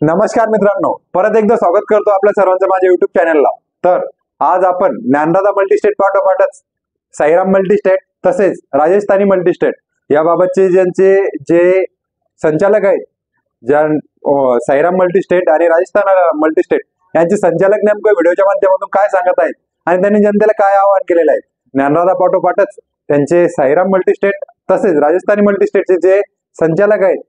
नमस्कार मित्रांनो, परत एकदा स्वागत करतो आपल्या सर्वांचं माझ्या युट्यूब चॅनलला। तर आज आपण ज्ञानदाता मल्टीस्टेट पाठोपाठच साईराम मल्टीस्टेट तसेच राजस्थानी मल्टीस्टेट याबाबतचे ज्यांचे जे संचालक आहेत, ज्या साईराम मल्टीस्टेट आणि राजस्थान मल्टीस्टेट यांचे संचालक नेमकं व्हिडिओच्या माध्यमातून काय सांगत आहेत आणि त्यांनी जनतेला काय आवाहन केलेलं आहे। ज्ञानदाता पाठोपाठच त्यांचे साईराम मल्टीस्टेट तसेच राजस्थानी मल्टीस्टेटचे जे संचालक आहेत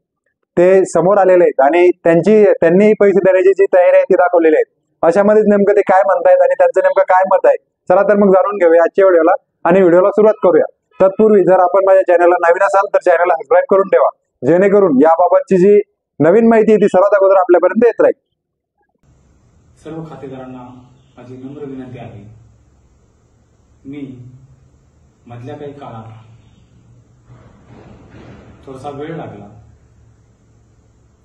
ते समोर आलेले आहेत आणि त्यांनी पैसे देण्याची जी तयारी आहे ती दाखवलेली आहे। अशामध्येच नेमकं ते काय म्हणतायत आणि त्यांचं नेमकं काय मत आहे, चला तर मग जाणून घेऊया आजच्या व्हिडिओला आणि व्हिडिओला सुरुवात करूया। तत्पूर्वी जर आपण माझ्या चॅनलला नवीन असाल तर चॅनलला सबस्क्राईब करून ठेवा, जेणेकरून याबाबतची जी नवीन माहिती आहे ती सर्वात अगोदर आपल्यापर्यंत येत राहील। सर्व खातेदारांना माझी नम्र विनंती आहे, मी मधल्या काही काळात थोडासा वेळ लागला,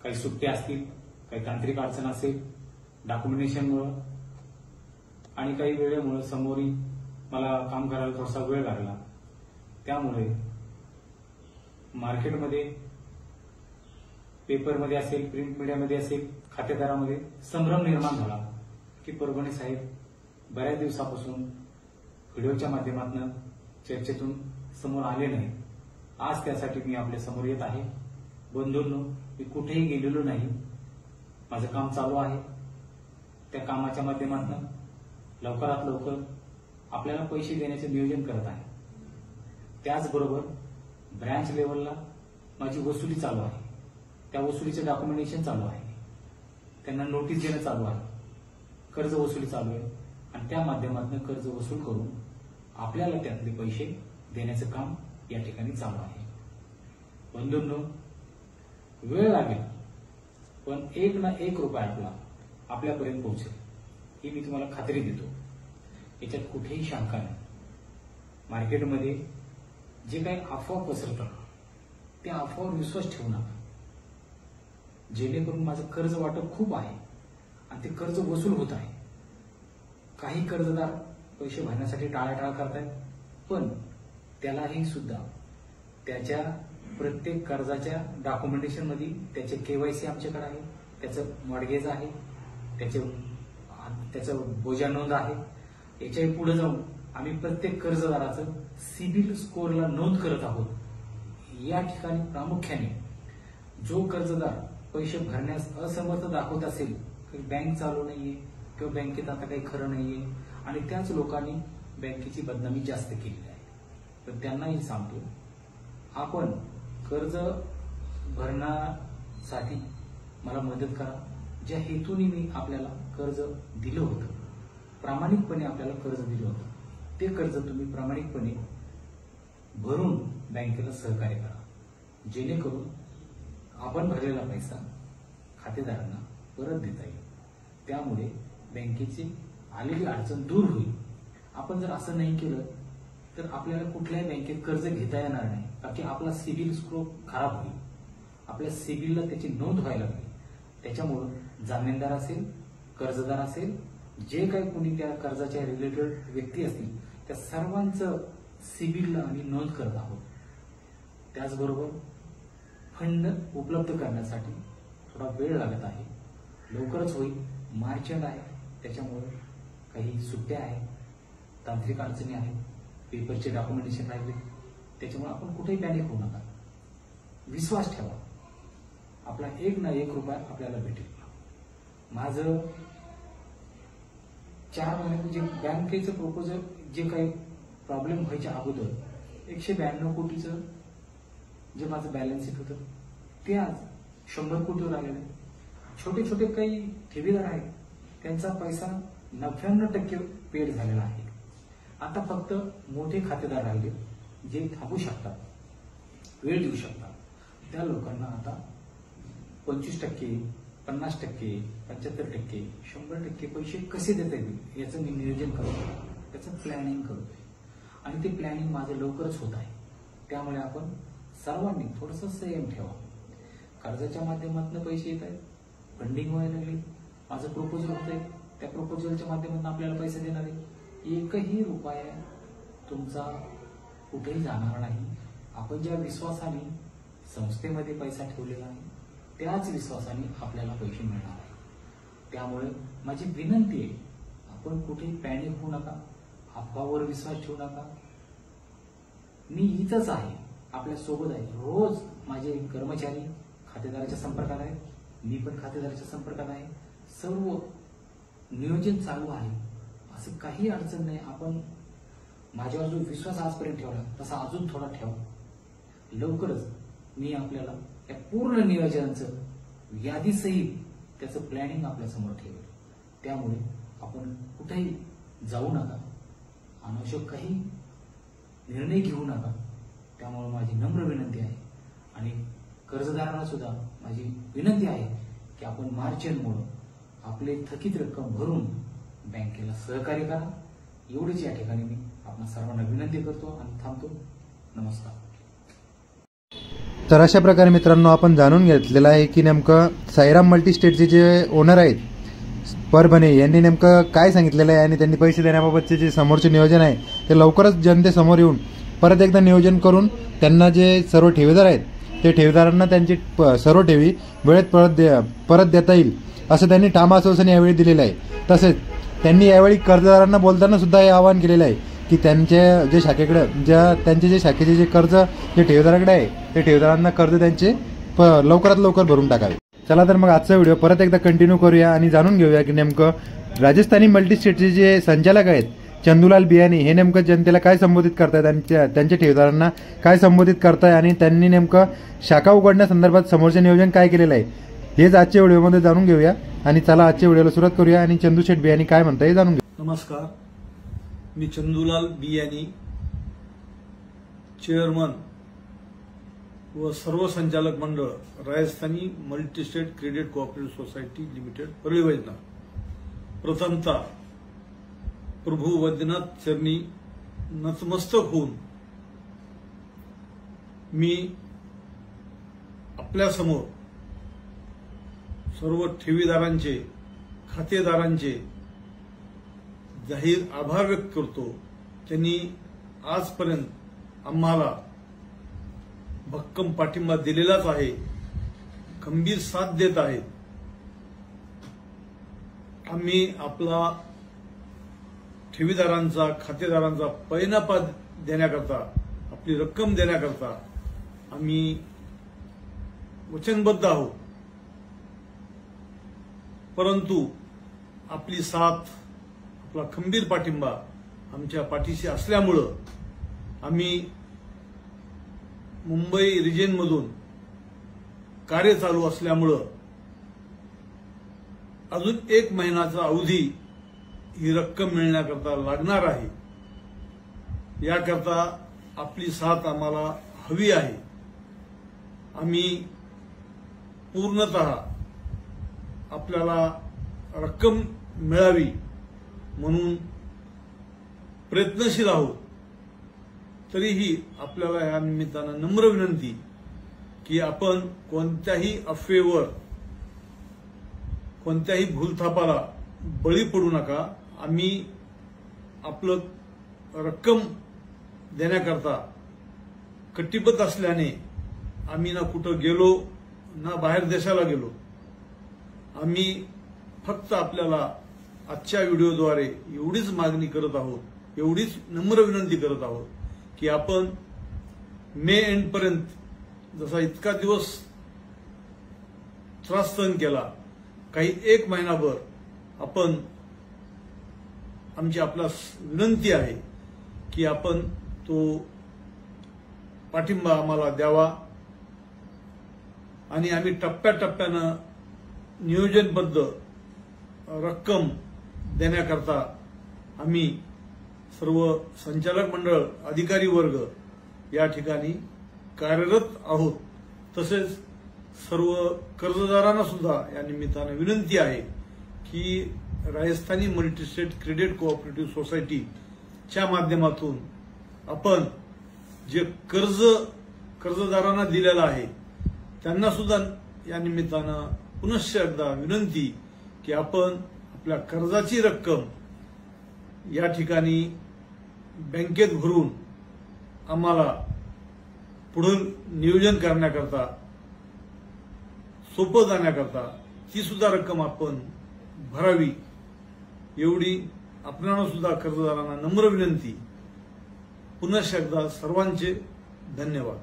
काही सुट्ट्या असतील, काही तांत्रिक अडचण असेल, डॉक्युमेंटेशनमुळे आणि काही वेळेमुळे समोरील मला काम करायला थोडासा वेळ लागला। त्यामुळे मार्केटमध्ये, पेपरमध्ये असेल, प्रिंट मीडियामध्ये असेल, खातेदारामध्ये संभ्रम निर्माण झाला की परभणी साहेब बऱ्याच दिवसापासून व्हिडिओच्या माध्यमातून चर्चेतून समोर आले नाही। आज त्यासाठी मी आपल्या समोर येत आहे। बंधूंनो, मी कुठेही गेलेलो नाही, माझं काम चालू आहे। त्या कामाच्या माध्यमातून लवकरात लवकर आपल्याला पैसे देण्याचे नियोजन करत आहे। त्याचबरोबर ब्रँच लेवलला माझी वसुली चालू आहे, त्या वसुलीचं डॉक्युमेंटेशन चालू आहे, त्यांना नोटीस देणं चालू आहे, कर्ज वसुली चालू आहे आणि त्या माध्यमातून कर्ज वसूल करून आपल्याला त्यातले पैसे देण्याचं काम या ठिकाणी चालू आहे। बंधूंनो, वेळ लागेल पण एक ना एक रुपया आपल्यापर्यंत पोहोचेल ही मी तुम्हाला खात्री देतो। याच्यात कुठेही शंका नाही। मार्केटमध्ये जे काही अफवा पसरतात त्या अफवावर विश्वास ठेवू नका, जेणेकरून माझं कर्ज वाटप खूप आहे आणि ते कर्ज वसूल होत आहे। काही कर्जदार पैसे भरण्यासाठी टाळाटाळ करतायत, पण त्यालाही सुद्धा त्याच्या प्रत्येक कर्जाच्या डॉक्युमेंटेशन मध्ये त्याचे केवायसी आमच्याकडे आहे, त्याचं मॉर्गेज आहे, त्याचं बोजा नोंद आहे। याच्याही पुढे जाऊन आम्ही प्रत्येक कर्जदाराचं सिबिल स्कोअरला नोंद करत आहोत। या ठिकाणी प्रामुख्याने जो कर्जदार पैसे भरण्यास असमर्थ दाखवत असेल, बँक चालू नाहीये किंवा बँकेत आता काही खरं नाहीये आणि त्याच लोकांनी बँकेची बदनामी जास्त केलेली आहे, तर त्यांनाही सांगतो, आपण कर्ज भरण्यासाठी मला मदत करा। ज्या हेतूने मी आपल्याला कर्ज दिलं होतं, प्रामाणिकपणे आपल्याला कर्ज दिलं होतं, ते कर्ज तुम्ही प्रामाणिकपणे भरून बँकेला सहकार्य करा, जेणेकरून आपण भरलेला पैसा खातेदारांना परत देता येईल। त्यामुळे बँकेची आलेली अडचण दूर होईल। आपण जर असं नाही केलं तर आपल्याला कुठल्याही बँकेत कर्ज घेता येणार नाही, कारण की आपला सिबिल स्कोर खराब होईल, आपल्या सिबिलला त्याची नोंद व्हायला लागेल। त्याच्यामुळे जामीनदार असेल, कर्जदार असेल, जे काही कोणी त्या कर्जाच्या रिलेटेड व्यक्ती असतील त्या सर्वांचं सिबिलला आम्ही नोंद करत आहोत। त्याचबरोबर फंड उपलब्ध करण्यासाठी थोडा वेळ लागत आहे, लवकरच होईल। मार्च एंड आहे, त्याच्यामुळे काही सुट्ट्या आहेत, तांत्रिक अडचणी आहेत, पेपरचे डॉक्युमेंटेशन राहिले, त्याच्यामुळे आपण कुठेही पॅनिक होऊ नका, विश्वास ठेवा, आपला एक ना एक रुपया आपल्याला भेटेल। माझं 4 महिने जे बँकेचं प्रपोजल, जे काही प्रॉब्लेम व्हायच्या अगोदर 192 कोटीचं जे माझं बॅलन्स शीट होतं ते आज 100 कोटीवर आलेलं आहे। छोटे छोटे काही ठेवीदार आहेत, त्यांचा पैसा 99% पेड झालेला आहे। आता फक्त मोठे खातेदार राहिले जे थांबू शकतात, वेळ देऊ शकतात, त्या लोकांना आता 25%, 50%, 75%, 100% पैसे कसे देता येतील याचं मी नियोजन करतो, त्याचं प्लॅनिंग करतोय आणि ते प्लॅनिंग माझं लवकरच होत आहे। त्यामुळे आपण सर्वांनी थोडंसं संयम ठेवा। कर्जाच्या माध्यमातून पैसे येत आहेत, फंडिंग व्हायला लागली, माझं प्रपोजल होतंय, त्या प्रपोजलच्या माध्यमातून आपल्याला पैसे देणार आहे। एकही रुपया तुमचा कुठेही जाणार नाही। आपण ज्या विश्वासाने संस्थेमध्ये पैसा ठेवलेला आहे त्याच विश्वासाने आपल्याला पैसे मिळणार आहे. त्यामुळे माझी विनंती आहे, आपण कुठेही पॅनिक होऊ नका, अफवावर विश्वास ठेवू नका. मी इथंच आहे, आपल्या सोबत आहे. रोज माझे कर्मचारी खातेदाराच्या संपर्कात आहेत, मी पण खातेदाराच्या संपर्कात आहे. सर्व नियोजन चालू आहे, असं काही अडचण नाही. आपण माझ्यावर जो विश्वास आजपर्यंत ठेवला तसा अजून थोडा ठेवा. लवकरच मी आपल्याला या पूर्ण नियोजनाचं यादीसहित त्याचं प्लॅनिंग आपल्या समोर ठेवेल. त्यामुळे आपण कुठेही जाऊ नका, अनावश्यक काही निर्णय घेऊ नका. त्यामुळे माझी नम्र विनंती आहे आणि कर्जदारांना सुद्धा माझी विनंती आहे की आपण मार्च एंडमुळे आपले थकीत रक्कम भरून बँकेला सहकार्य करा. एवढीच या ठिकाणी मी आपल्या सर्वांना विनंती करतो आणि थांबतो. नमस्कार. तर अशा प्रकारे मित्रांनो आपण जाणून घेतलेलं आहे की नेमकं साईराम मल्टीस्टेटचे जे ओनर आहेत परभणे यांनी नेमकं काय सांगितलेलं आहे आणि त्यांनी पैसे देण्याबाबतचे जे समोरचे नियोजन आहे ते लवकरच जनतेसमोर येऊन परत एकदा नियोजन करून त्यांना जे सर्व ठेवीदार आहेत ते ठेवीदारांना त्यांची सर्व ठेवी वेळेत परत देता येईल असं त्यांनी ठाम आश्वासन यावेळी दिलेलं आहे. तसेच त्यांनी यावेळी कर्जदारांना बोलताना सुद्धा हे आवाहन केलेलं आहे की त्यांचे जे शाखेचे जे कर्ज जे ठेवीदाराकडे आहे ते ठेवीदारांना कर्ज त्यांचे लवकरात लवकर भरून टाकावे. चला तर मग आजचा व्हिडिओ परत एकदा कंटिन्यू करूया आणि जाणून घेऊया की नेमकं राजस्थानी मल्टीस्टेटचे जे संचालक आहेत चंदूलाल बियानी हे नेमकं जनतेला काय संबोधित करतायत आणि त्यांच्या ठेवीदारांना काय संबोधित करताय आणि त्यांनी नेमकं शाखा उघडण्यासंदर्भात समोरचे नियोजन काय केलेलं आहे हेच आजच्या व्हिडिओमध्ये जाणून घेऊया. आणि चला आजच्या व्हिडिओला सुरुवात करूया आणि चंदू शेठ बियानी काय म्हणताय हे जाणून घेऊया. नमस्कार, मी चंदूलाल बियानी, चेअरमन व सर्व संचालक मंडळ Rajasthani multi-state credit cooperative society limited Parli Vaijnath. प्रथमतः प्रभू वैद्यनाथ चरणी नतमस्तक होऊन मी आपल्यासमोर सर्व ठेवीदारांचे खातेदारांचे जाहीर आभार व्यक्त करतो. त्यांनी आजपर्यंत आम्हाला भक्कम पाठिंबा दिलेलाच आहे, खंबीर साथ देत आहेत. आम्ही आपला ठेवीदारांचा खातेदारांचा पैनापा देण्याकरता, आपली रक्कम देण्याकरता आम्ही वचनबद्ध आहोत. परंतु आपली साथ, आपला खंबीर पाठिंबा आमच्या पाठीशी असल्यामुळं आम्ही मुंबई रिजनमधून कार्य चालू असल्यामुळं अजून 1 महिन्याचा अवधी ही रक्कम मिळण्याकरता लागणार आहे. याकरता आपली साथ आम्हाला हवी आहे. आम्ही पूर्णतः आपल्याला रक्कम मिळावी म्हणून प्रयत्नशील आहोत. तरीही आपल्याला या निमित्तानं नम्र विनंती की आपण कोणत्याही अफवेवर, कोणत्याही भूलथापाला बळी पडू नका. आम्ही आपलं रक्कम देण्याकरता कटिबद्ध असल्याने आम्ही ना कुठं गेलो ना बाहेर देशाला गेलो. आम्ही फक्त आपल्याला आजच्या व्हिडिओद्वारे एवढीच मागणी करत आहोत, एवढीच नम्र विनंती करत आहोत की आपण मे एंडपर्यंत जसा इतका दिवस त्रास सहन केला, काही 1 महिनाभर आपण आमची आपला विनंती आहे की आपण तो पाठिंबा आम्हाला द्यावा आणि आम्ही टप्प्याटप्प्यानं नियोजनबद्ध रक्कम देण्याकरता आम्ही सर्व संचालक मंडळ, अधिकारी वर्ग या ठिकाणी कार्यरत आहोत. तसेच सर्व कर्जदारांना सुद्धा या निमित्तानं विनंती आहे की राजस्थानी मल्टीस्टेट क्रेडिट कोऑपरेटिव्ह सोसायटीच्या माध्यमातून आपण जे कर्जदारांना दिलेलं आहे त्यांना सुद्धा या निमित्तानं पुनश्च एकदा विनंती की आपण आपल्या कर्जाची रक्कम या ठिकाणी बँकेत भरून आम्हाला पुढील नियोजन करण्याकरता सोपं जाण्याकरता ती सुद्धा रक्कम आपण भरावी एवढी आपणाला सुद्धा कर्जदारांना नम्र विनंती. पुन्हा एकदा सर्वांचे धन्यवाद.